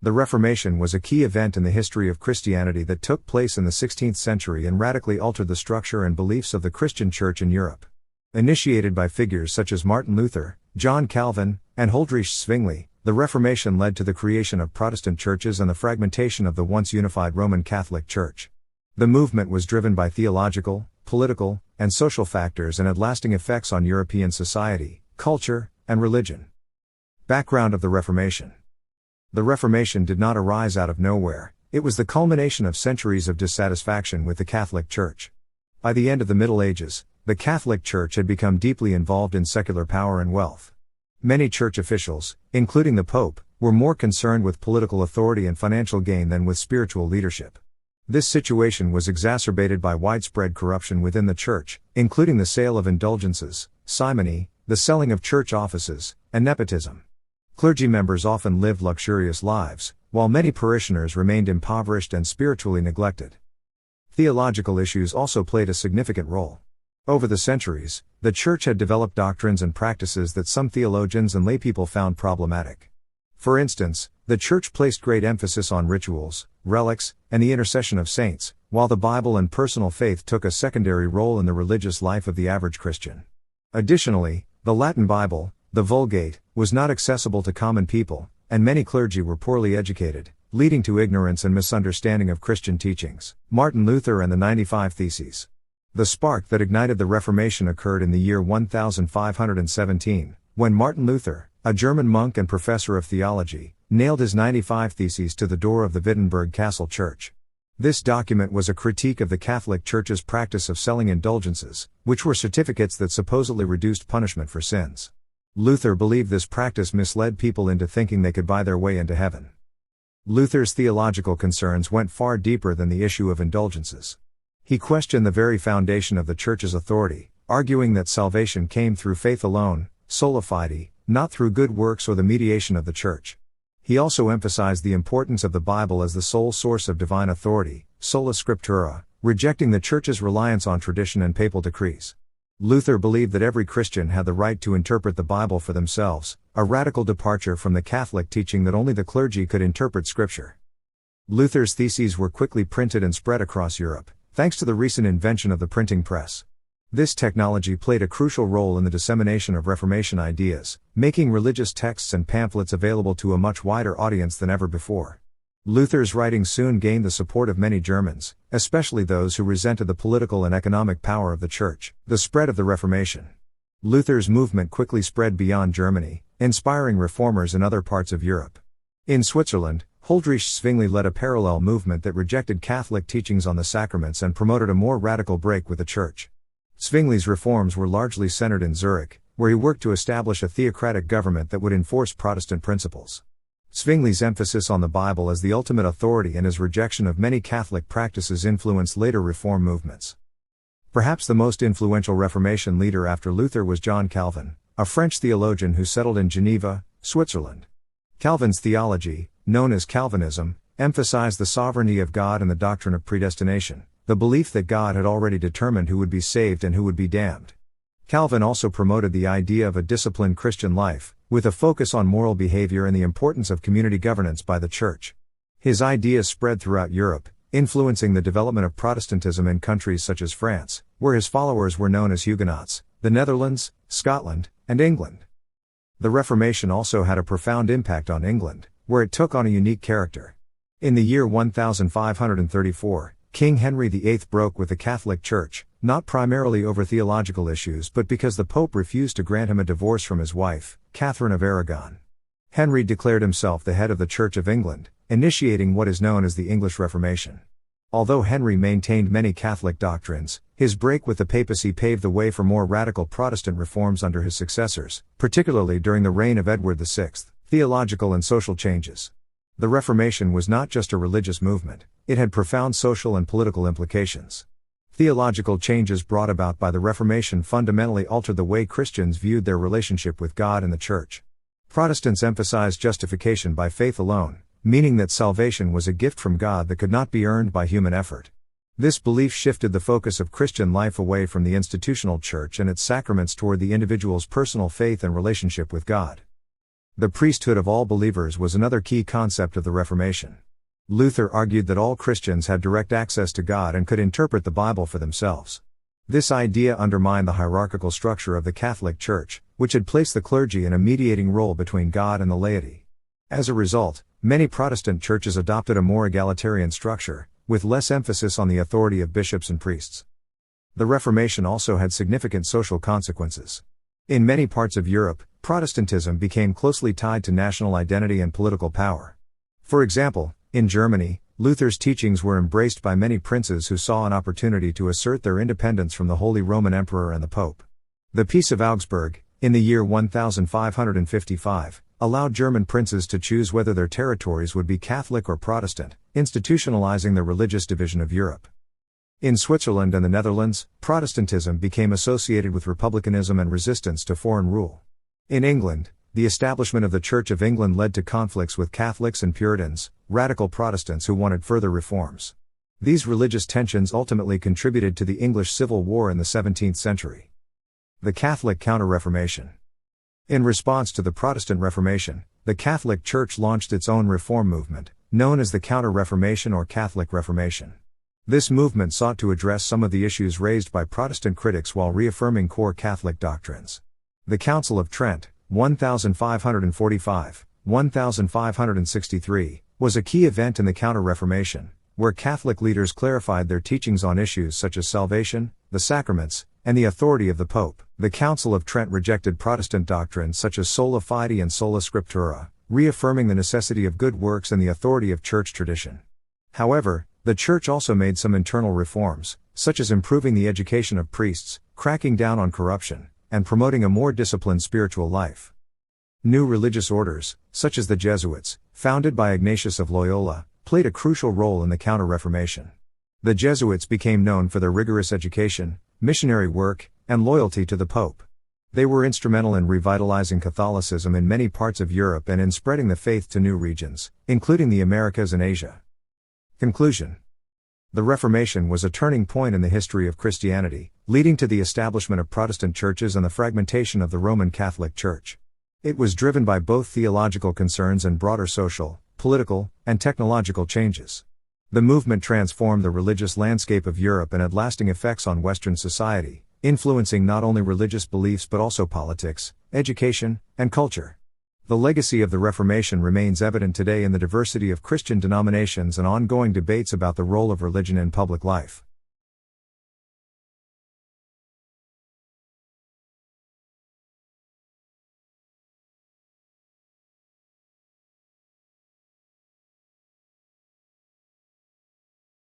The Reformation was a key event in the history of Christianity that took place in the 16th century and radically altered the structure and beliefs of the Christian Church in Europe. Initiated by figures such as Martin Luther, John Calvin, and Huldrych Zwingli, the Reformation led to the creation of Protestant churches and the fragmentation of the once unified Roman Catholic Church. The movement was driven by theological, political, and social factors and had lasting effects on European society, culture, and religion. Background of the Reformation. The Reformation did not arise out of nowhere, it was the culmination of centuries of dissatisfaction with the Catholic Church. By the end of the Middle Ages, the Catholic Church had become deeply involved in secular power and wealth. Many church officials, including the Pope, were more concerned with political authority and financial gain than with spiritual leadership. This situation was exacerbated by widespread corruption within the Church, including the sale of indulgences, simony, the selling of church offices, and nepotism. Clergy members often lived luxurious lives, while many parishioners remained impoverished and spiritually neglected. Theological issues also played a significant role. Over the centuries, the Church had developed doctrines and practices that some theologians and laypeople found problematic. For instance, the Church placed great emphasis on rituals, relics, and the intercession of saints, while the Bible and personal faith took a secondary role in the religious life of the average Christian. Additionally, the Latin Bible, the Vulgate, was not accessible to common people, and many clergy were poorly educated, leading to ignorance and misunderstanding of Christian teachings. Martin Luther and the 95 Theses. The spark that ignited the Reformation occurred in the year 1517, when Martin Luther, a German monk and professor of theology, nailed his 95 Theses to the door of the Wittenberg Castle Church. This document was a critique of the Catholic Church's practice of selling indulgences, which were certificates that supposedly reduced punishment for sins. Luther believed this practice misled people into thinking they could buy their way into heaven. Luther's theological concerns went far deeper than the issue of indulgences. He questioned the very foundation of the Church's authority, arguing that salvation came through faith alone, sola fide, not through good works or the mediation of the Church. He also emphasized the importance of the Bible as the sole source of divine authority, sola scriptura, rejecting the Church's reliance on tradition and papal decrees. Luther believed that every Christian had the right to interpret the Bible for themselves, a radical departure from the Catholic teaching that only the clergy could interpret Scripture. Luther's theses were quickly printed and spread across Europe, thanks to the recent invention of the printing press. This technology played a crucial role in the dissemination of Reformation ideas, making religious texts and pamphlets available to a much wider audience than ever before. Luther's writings soon gained the support of many Germans, especially those who resented the political and economic power of the Church. The spread of the Reformation. Luther's movement quickly spread beyond Germany, inspiring reformers in other parts of Europe. In Switzerland, Huldrych Zwingli led a parallel movement that rejected Catholic teachings on the sacraments and promoted a more radical break with the Church. Zwingli's reforms were largely centered in Zurich, where he worked to establish a theocratic government that would enforce Protestant principles. Zwingli's emphasis on the Bible as the ultimate authority and his rejection of many Catholic practices influenced later reform movements. Perhaps the most influential Reformation leader after Luther was John Calvin, a French theologian who settled in Geneva, Switzerland. Calvin's theology, known as Calvinism, emphasized the sovereignty of God and the doctrine of predestination, the belief that God had already determined who would be saved and who would be damned. Calvin also promoted the idea of a disciplined Christian life, with a focus on moral behavior and the importance of community governance by the Church. His ideas spread throughout Europe, influencing the development of Protestantism in countries such as France, where his followers were known as Huguenots, the Netherlands, Scotland, and England. The Reformation also had a profound impact on England, where it took on a unique character. In the year 1534, King Henry VIII broke with the Catholic Church, not primarily over theological issues but because the Pope refused to grant him a divorce from his wife, Catherine of Aragon. Henry declared himself the head of the Church of England, initiating what is known as the English Reformation. Although Henry maintained many Catholic doctrines, his break with the papacy paved the way for more radical Protestant reforms under his successors, particularly during the reign of Edward VI. Theological and social changes. The Reformation was not just a religious movement, it had profound social and political implications. Theological changes brought about by the Reformation fundamentally altered the way Christians viewed their relationship with God and the Church. Protestants emphasized justification by faith alone, meaning that salvation was a gift from God that could not be earned by human effort. This belief shifted the focus of Christian life away from the institutional church and its sacraments toward the individual's personal faith and relationship with God. The priesthood of all believers was another key concept of the Reformation. Luther argued that all Christians had direct access to God and could interpret the Bible for themselves. This idea undermined the hierarchical structure of the Catholic Church, which had placed the clergy in a mediating role between God and the laity. As a result, many Protestant churches adopted a more egalitarian structure, with less emphasis on the authority of bishops and priests. The Reformation also had significant social consequences. In many parts of Europe, Protestantism became closely tied to national identity and political power. For example, in Germany, Luther's teachings were embraced by many princes who saw an opportunity to assert their independence from the Holy Roman Emperor and the Pope. The Peace of Augsburg, in the year 1555, allowed German princes to choose whether their territories would be Catholic or Protestant, institutionalizing the religious division of Europe. In Switzerland and the Netherlands, Protestantism became associated with republicanism and resistance to foreign rule. In England, the establishment of the Church of England led to conflicts with Catholics and Puritans, radical Protestants who wanted further reforms. These religious tensions ultimately contributed to the English Civil War in the 17th century. The Catholic Counter-Reformation. In response to the Protestant Reformation, the Catholic Church launched its own reform movement, known as the Counter-Reformation or Catholic Reformation. This movement sought to address some of the issues raised by Protestant critics while reaffirming core Catholic doctrines. The Council of Trent, 1545, 1563, was a key event in the Counter-Reformation, where Catholic leaders clarified their teachings on issues such as salvation, the sacraments, and the authority of the Pope. The Council of Trent rejected Protestant doctrines such as sola fide and sola scriptura, reaffirming the necessity of good works and the authority of church tradition. However, the Church also made some internal reforms, such as improving the education of priests, cracking down on corruption, and promoting a more disciplined spiritual life. New religious orders, such as the Jesuits, founded by Ignatius of Loyola, played a crucial role in the Counter-Reformation. The Jesuits became known for their rigorous education, missionary work, and loyalty to the Pope. They were instrumental in revitalizing Catholicism in many parts of Europe and in spreading the faith to new regions, including the Americas and Asia. Conclusion. The Reformation was a turning point in the history of Christianity, leading to the establishment of Protestant churches and the fragmentation of the Roman Catholic Church. It was driven by both theological concerns and broader social, political, and technological changes. The movement transformed the religious landscape of Europe and had lasting effects on Western society, influencing not only religious beliefs but also politics, education, and culture. The legacy of the Reformation remains evident today in the diversity of Christian denominations and ongoing debates about the role of religion in public life.